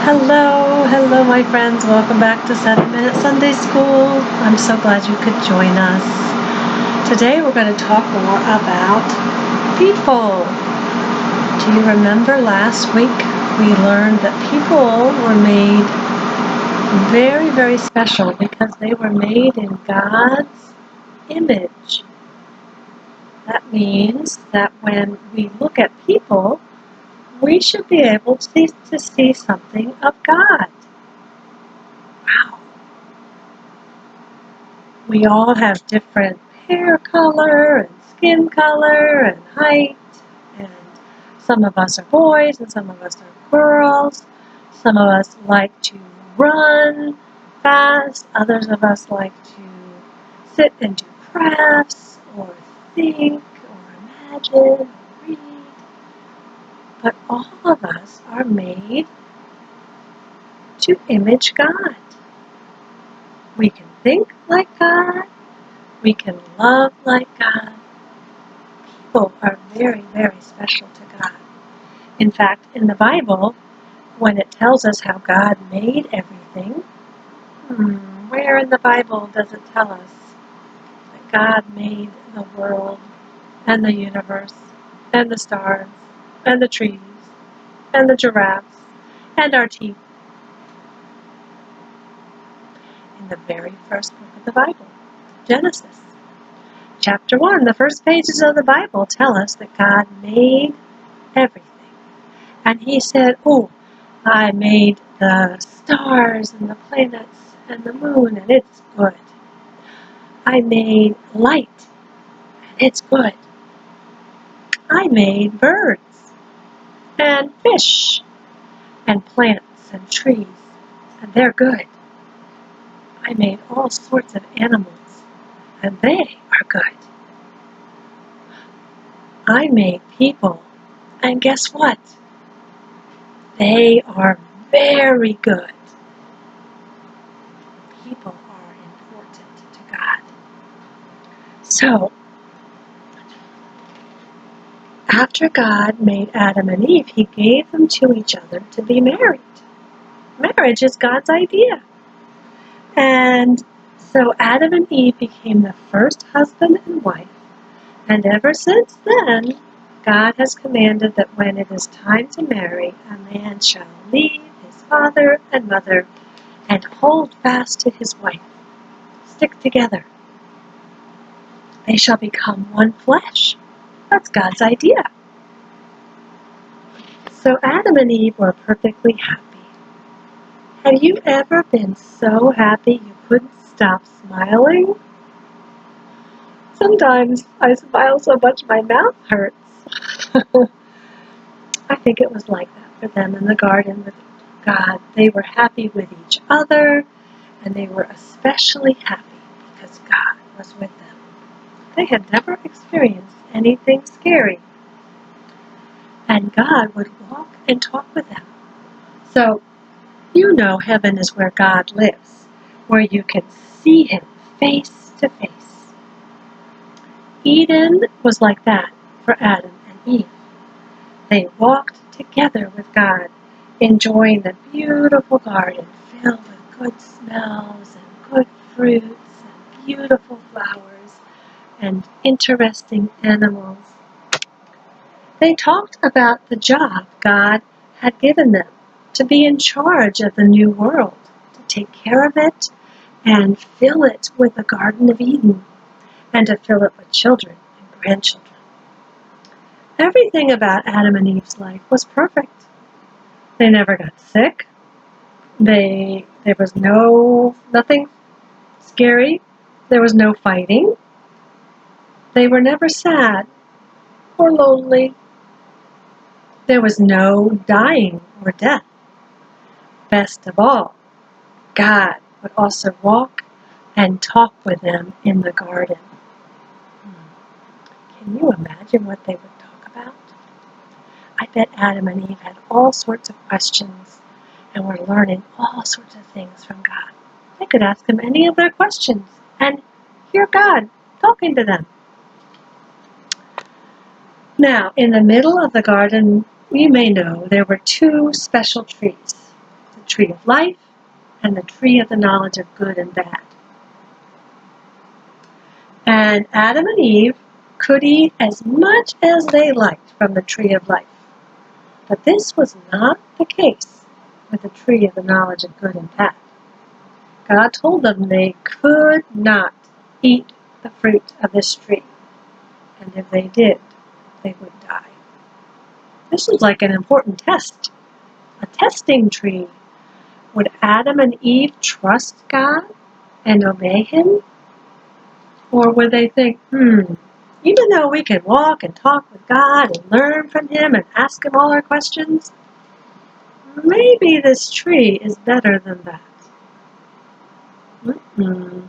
Hello, my friends. Welcome back to 7-Minute Sunday School. I'm so glad you could join us. Today we're going to talk more about people. Do you remember last week we learned that people were made very, very special because they were made in God's image. That means that when we look at people, we should be able to see something of God. Wow. We all have different hair color and skin color and height, and some of us are boys and some of us are girls. Some of us like to run fast, others of us like to sit and do crafts or think or imagine or read. But all of us are made to image God. We can think like God. We can love like God. People are very, very special to God. In fact, in the Bible, when it tells us how God made everything, where in the Bible does it tell us that God made the world and the universe and the stars and the trees and the giraffes and our teeth? In the very first book of the Bible, Genesis. Chapter 1, the first pages of the Bible tell us that God made everything. And he said, I made the stars and the planets and the moon, and it's good. I made light, and it's good. I made birds and fish and plants and trees, and they're good. I made all sorts of animals, and they are good. I made people, and guess what? They are very good. People are important to God. So, after God made Adam and Eve, he gave them to each other to be married. Marriage is God's idea. And so Adam and Eve became the first husband and wife. And ever since then, God has commanded that when it is time to marry, a man shall leave his father and mother and hold fast to his wife. Stick together. They shall become one flesh. That's God's idea. So Adam and Eve were perfectly happy. Have you ever been so happy you couldn't stop smiling? Sometimes I smile so much my mouth hurts. I think it was like that for them in the garden with God. They were happy with each other, and they were especially happy because God was with them. They had never experienced anything scary, and God would walk and talk with them. So, you know heaven is where God lives, where you can see him face to face. Eden was like that for Adam and Eve. They walked together with God, enjoying the beautiful garden filled with good smells and good fruits and beautiful flowers and interesting animals. They talked about the job God had given them, to be in charge of the new world, to take care of it and fill it with the Garden of Eden, and to fill it with children and grandchildren. Everything about Adam and Eve's life was perfect. They never got sick. There was nothing scary. There was no fighting. They were never sad or lonely. There was no dying or death. Best of all, God would also walk and talk with them in the garden. Can you imagine what they would talk about? I bet Adam and Eve had all sorts of questions and were learning all sorts of things from God. They could ask him any of their questions and hear God talking to them. Now, in the middle of the garden, you may know there were two special trees. The the tree of life and the tree of the knowledge of good and bad. And Adam and Eve could eat as much as they liked from the tree of life. But this was not the case with the tree of the knowledge of good and bad. God told them they could not eat the fruit of this tree, and if they did, they would die. This was like an important test, a testing tree. Would Adam and Eve trust God and obey Him? Or would they think, even though we can walk and talk with God and learn from Him and ask Him all our questions, maybe this tree is better than that. Do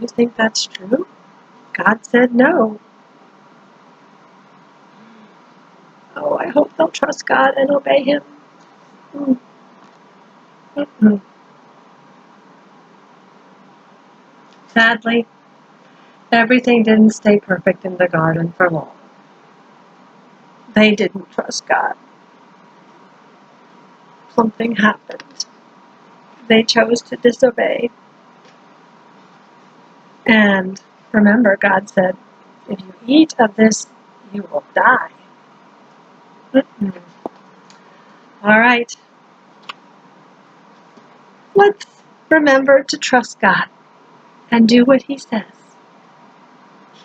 you think that's true? God said no. Oh, I hope they'll trust God and obey Him. Sadly, everything didn't stay perfect in the garden for long. They didn't trust God. Something happened. They chose to disobey. And remember, God said, if you eat of this, you will die. All right. Let's remember to trust God and do what He says.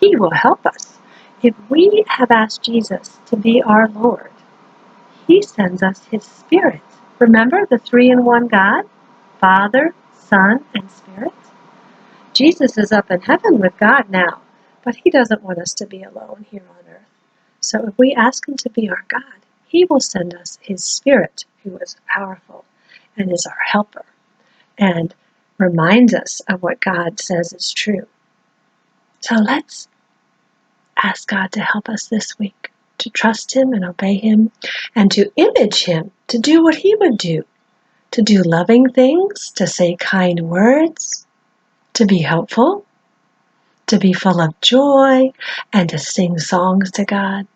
He will help us. If we have asked Jesus to be our Lord, He sends us His Spirit. Remember the three-in-one God? Father, Son, and Spirit? Jesus is up in heaven with God now, but He doesn't want us to be alone here on earth. So if we ask Him to be our God, He will send us His Spirit, who is powerful and is our helper, and reminds us of what God says is true. So let's ask God to help us this week, to trust Him and obey Him, and to image Him, to do what He would do, to do loving things, to say kind words, to be helpful, to be full of joy, and to sing songs to God.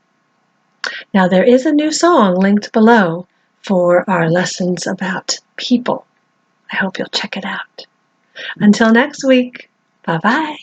Now there is a new song linked below for our lessons about people. I hope you'll check it out. Until next week, bye-bye.